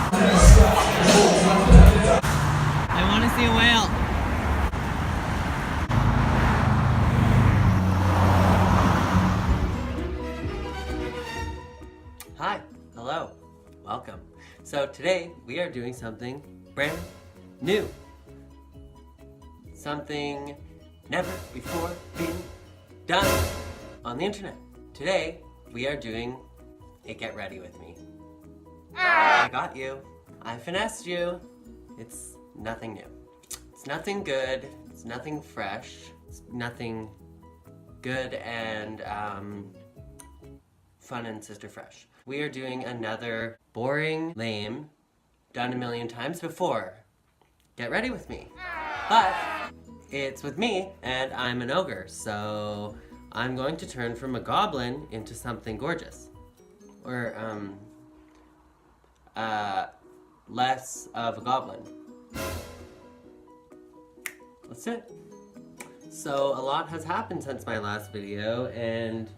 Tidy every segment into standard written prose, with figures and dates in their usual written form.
I want to see a whale. Hi, hello, welcome. So today we are doing something brand new. Something never before been done on the internet. Today we are doing a get ready with me. I got you. I finessed you. It's nothing new. It's nothing good. It's nothing fresh. It's nothing good and fun and sister fresh. We are doing another boring, lame, done a million times before. Get ready with me. But it's with me and I'm an ogre, so I'm going to turn from a goblin into something gorgeous. Or less of a goblin. That's it. So a lot has happened since my last video, and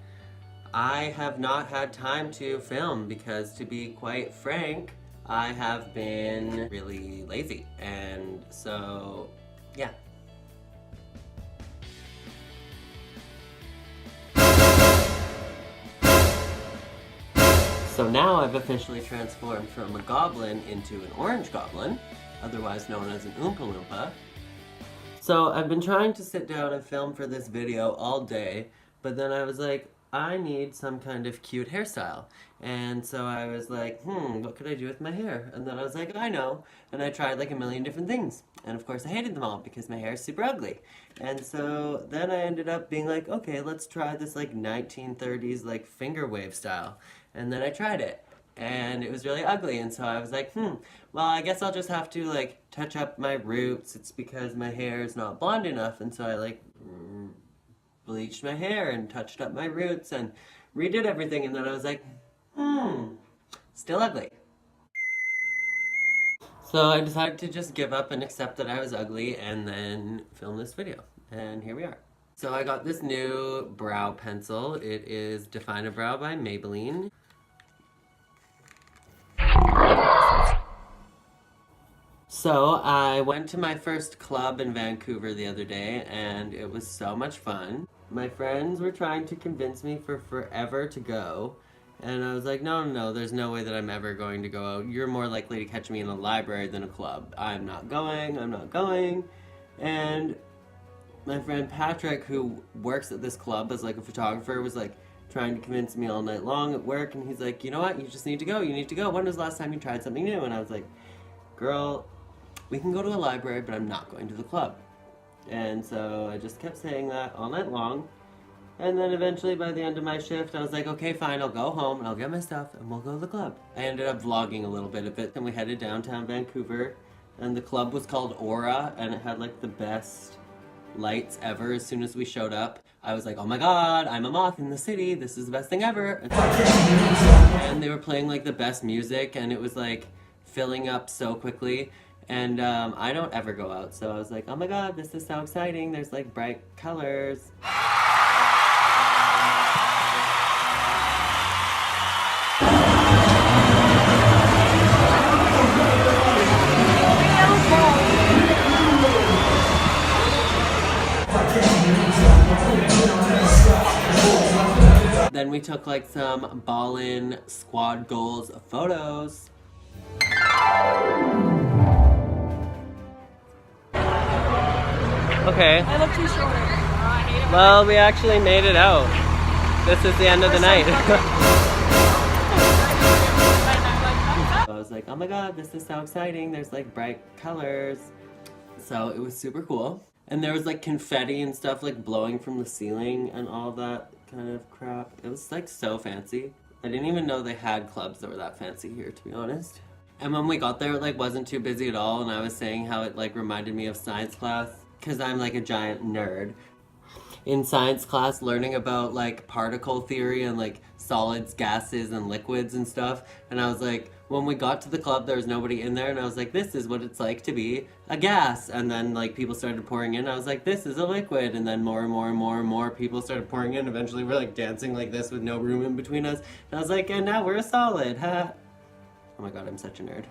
I have not had time to film because, to be quite frank, I have been really lazy, and so yeah. So now I've officially transformed from a goblin into an orange goblin, otherwise known as an Oompa Loompa. So I've been trying to sit down and film for this video all day, but then I was like, I need some kind of cute hairstyle. And so I was like, what could I do with my hair? And then I was like, I know. And I tried like a million different things. And of course I hated them all because my hair is super ugly. And so then I ended up being like, okay, let's try this like 1930s like finger wave style. And then I tried it. And it was really ugly, and so I was like, well, I guess I'll just have to like touch up my roots. It's because my hair is not blonde enough, and so I like bleached my hair and touched up my roots and redid everything, and then I was like, still ugly. So I decided to just give up and accept that I was ugly and then film this video, and here we are. So I got this new brow pencil. It is Define a Brow by Maybelline. So I went to my first club in Vancouver the other day, and it was so much fun. My friends were trying to convince me for forever to go, and I was like, no, there's no way that I'm ever going to go. You're more likely to catch me in a library than a club. I'm not going. And my friend Patrick, who works at this club as like a photographer, was like trying to convince me all night long at work, and he's like, you know what, you just need to go. When was the last time you tried something new? And I was like, girl, we can go to a library, but I'm not going to the club. And so I just kept saying that all night long. And then eventually by the end of my shift, I was like, okay, fine, I'll go home and I'll get my stuff and we'll go to the club. I ended up vlogging a little bit of it, and we headed downtown Vancouver, and the club was called AURA, and it had like the best lights ever. As soon as we showed up, I was like, oh my god, I'm a moth in the city, this is the best thing ever. And they were playing like the best music, and it was like filling up so quickly. And I don't ever go out, so I was like, oh my god, this is so exciting, there's like bright colors. Then we took like some ballin' squad goals photos. Okay. I look too short. Well, we actually made it out. This is the end of the night. I was like, oh my god, this is so exciting. There's like bright colors. So it was super cool. And there was like confetti and stuff like blowing from the ceiling and all that kind of crap. It was like so fancy. I didn't even know they had clubs that were that fancy here, to be honest. And when we got there, it like wasn't too busy at all, and I was saying how it like reminded me of science class, because I'm like a giant nerd. In science class, learning about like particle theory and like solids, gases, and liquids and stuff, and I was like, when we got to the club, there was nobody in there, and I was like, this is what it's like to be a gas. And then like people started pouring in, I was like, this is a liquid, and then more and more and more and more people started pouring in. Eventually we're like dancing like this with no room in between us, and I was like, and now we're a solid, ha. Oh my god, I'm such a nerd.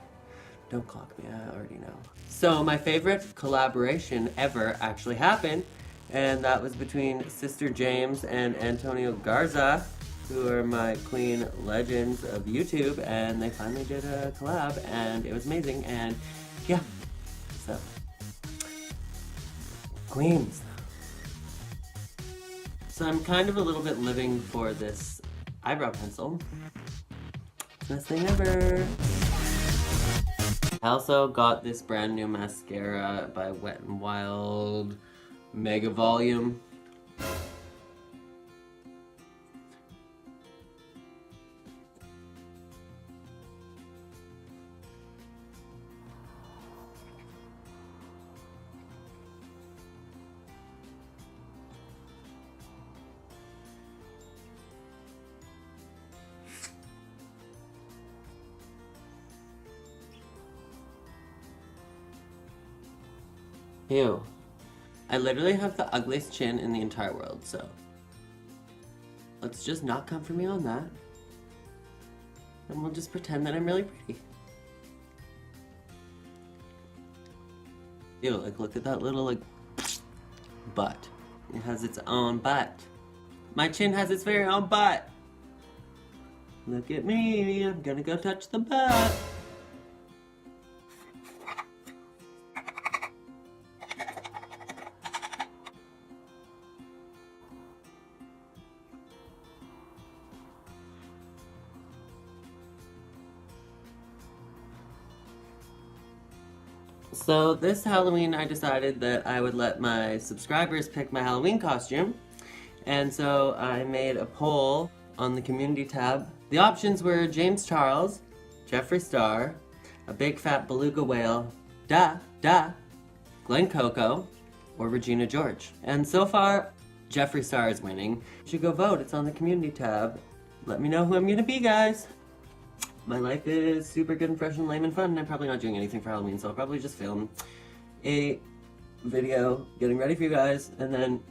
Don't clock me, I already know. So my favorite collaboration ever actually happened, and that was between Sister James and Antonio Garza, who are my queen legends of YouTube, and they finally did a collab, and it was amazing, and yeah, so, queens. So I'm kind of a little bit living for this eyebrow pencil. Best thing ever. I also got this brand new mascara by Wet n Wild Mega Volume. Ew. I literally have the ugliest chin in the entire world, so let's just not come for me on that. And we'll just pretend that I'm really pretty. Ew, like look at that little like butt. It has its own butt. My chin has its very own butt. Look at me, I'm gonna go touch the butt. So this Halloween I decided that I would let my subscribers pick my Halloween costume. And so I made a poll on the community tab. The options were James Charles, Jeffree Star, a big fat beluga whale, Glenn Coco, or Regina George. And so far, Jeffree Star is winning. You should go vote, it's on the community tab. Let me know who I'm gonna be, guys. My life is super good and fresh and lame and fun, and I'm probably not doing anything for Halloween, so I'll probably just film a video getting ready for you guys, and then,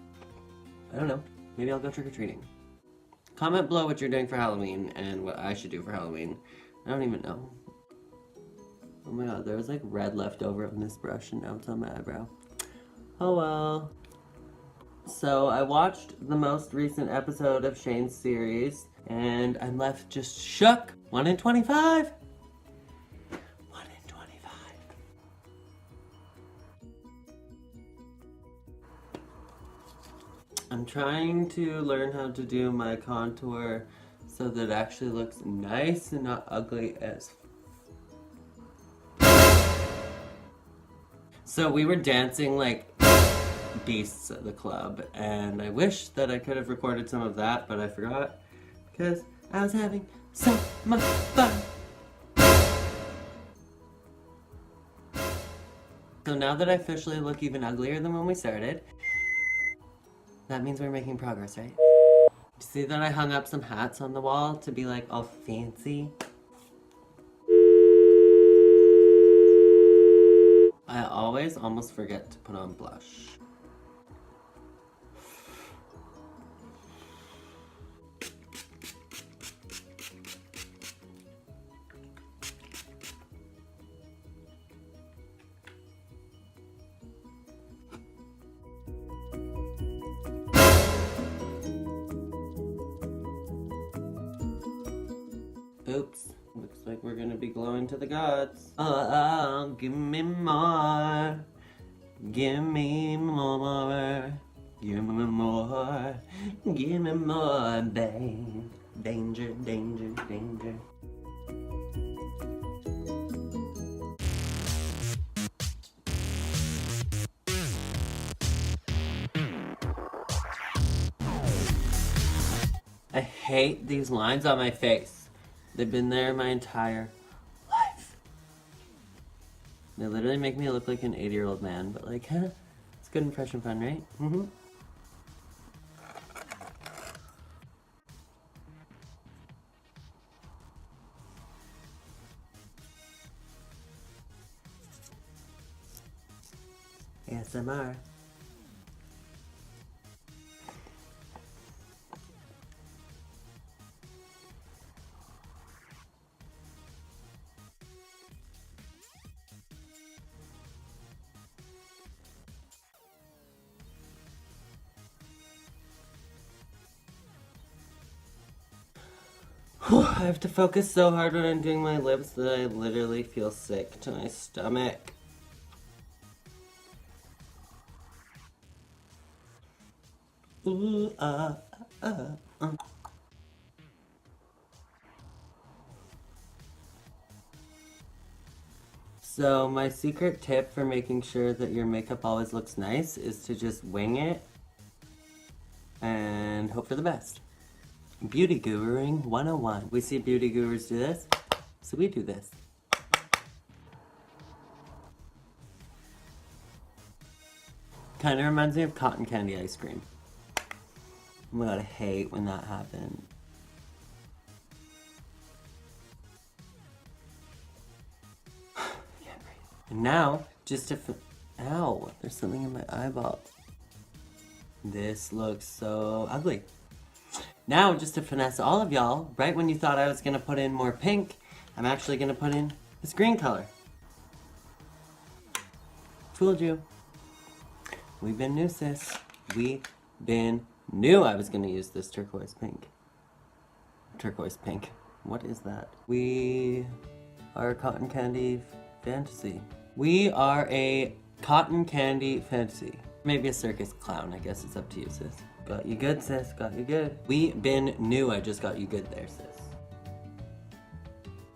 I don't know, maybe I'll go trick-or-treating. Comment below what you're doing for Halloween and what I should do for Halloween. I don't even know. Oh my god, there was like red left over on this brush and now it's on my eyebrow. Oh well. So I watched the most recent episode of Shane's series and I'm left just shook. 1 in 25. 1 in 25. I'm trying to learn how to do my contour so that it actually looks nice and not ugly as. So we were dancing like beasts at the club, and I wish that I could have recorded some of that, but I forgot because I was having so much fun. So now that I officially look even uglier than when we started, that means we're making progress, right? See that I hung up some hats on the wall to be like all fancy? I always almost forget to put on blush. Oops, looks like we're gonna be glowing to the gods. Oh, give me more. Give me more. Give me more. Give me more, babe. Danger, danger, danger. I hate these lines on my face. They've been there my entire life. They literally make me look like an 80-year-old man, but like, huh? It's good and fresh and fun, right? Mm-hmm. ASMR. I have to focus so hard when I'm doing my lips that I literally feel sick to my stomach. Ooh, So my secret tip for making sure that your makeup always looks nice is to just wing it and hope for the best. Beauty Guruing 101. We see beauty gurus do this, so we do this. Kind of reminds me of cotton candy ice cream. Oh my god, I hate when that happens. And now, just to ow, there's something in my eyeball. This looks so ugly. Now, just to finesse all of y'all, right when you thought I was gonna put in more pink, I'm actually gonna put in this green color. Fooled you. We been new, sis. We been new. I was gonna use this turquoise pink. Turquoise pink. What is that? We are a cotton candy fantasy. We are a cotton candy fantasy. Maybe a circus clown, I guess it's up to you, sis. Got you good, sis, got you good. We been new, I just got you good there, sis.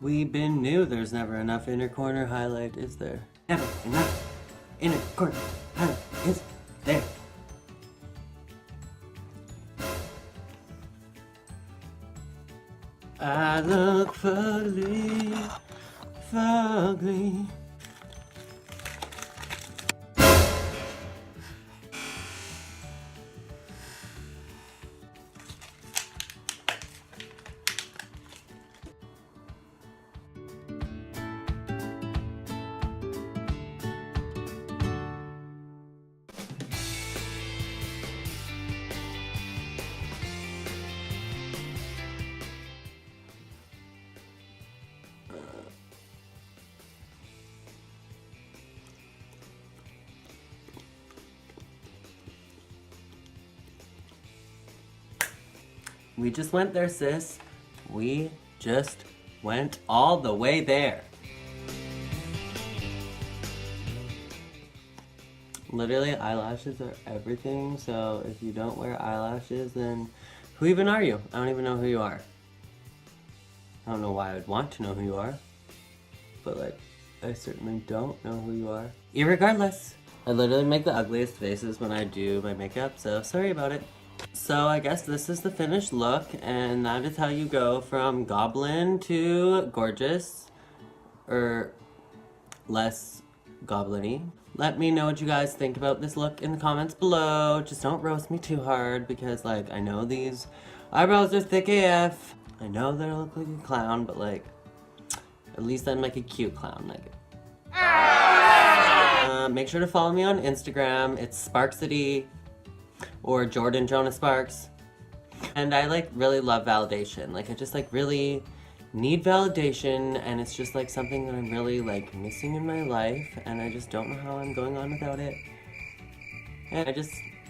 We been new, there's never enough inner corner highlight, is there? Never enough inner corner highlight, is there? I look fugly, fugly. We just went there, sis. We just went all the way there. Literally, eyelashes are everything, so if you don't wear eyelashes, then who even are you? I don't even know who you are. I don't know why I would want to know who you are, but like, I certainly don't know who you are. Irregardless, I literally make the ugliest faces when I do my makeup, so sorry about it. So I guess this is the finished look, and that is how you go from Goblin to Gorgeous, or less goblin-y. Let me know what you guys think about this look in the comments below. Just don't roast me too hard, because like, I know these eyebrows are thick AF. I know that I look like a clown, but like, at least I'm like a cute clown. Like, make sure to follow me on Instagram. It's Sparksity, or Jordan Jonah Sparks. And I like really love validation. Like I just like really need validation, and it's just like something that I'm really like missing in my life, and I just don't know how I'm going on without it. And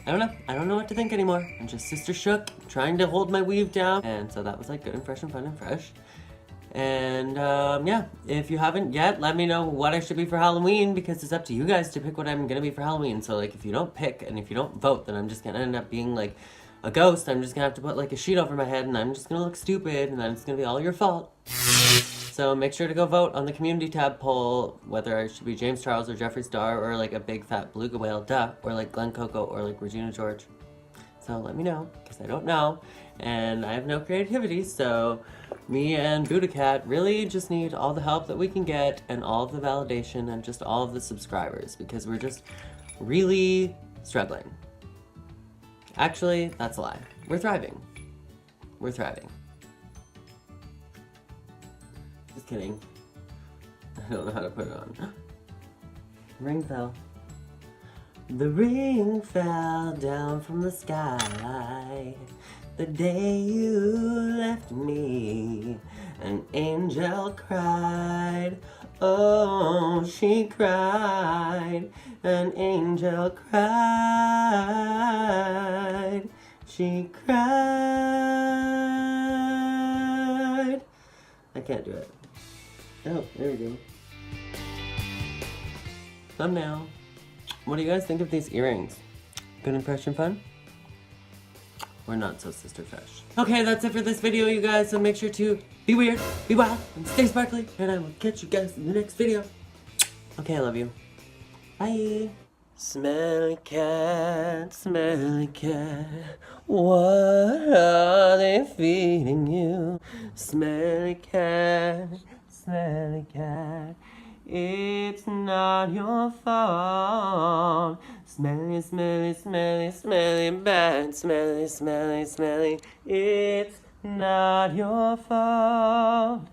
I don't know what to think anymore. I'm just sister shook, trying to hold my weave down. And so that was like good and fresh and fun and fresh. And yeah, if you haven't yet, let me know what I should be for Halloween, because it's up to you guys to pick what I'm gonna be for Halloween. So like, if you don't pick and if you don't vote, then I'm just gonna end up being like a ghost. I'm just gonna have to put like a sheet over my head, and I'm just gonna look stupid, and then it's gonna be all your fault. So make sure to go vote on the community tab poll, whether I should be James Charles or Jeffree Star, or like a big fat beluga whale, duh, or like Glenn Coco, or like Regina George. So let me know, because I don't know, and I have no creativity, so me and Buddha Cat really just need all the help that we can get, and all of the validation, and just all of the subscribers, because we're just really struggling. Actually, that's a lie. We're thriving. We're thriving. Just kidding. I don't know how to put it on. Ring fell. The ring fell down from the sky the day you left me. An angel cried, oh, she cried. An angel cried, she cried. can't do it. Oh, there we go. Thumbnail. What do you guys think of these earrings? Good impression, fun? Or not so sister fresh? Okay, that's it for this video, you guys. So make sure to be weird, be wild, and stay sparkly. And I will catch you guys in the next video. Okay, I love you. Bye. Smelly cat, what are they feeding you? Smelly cat, it's not your fault. Smelly, smelly, smelly, smelly, bad. Smelly, smelly, smelly, it's not your fault.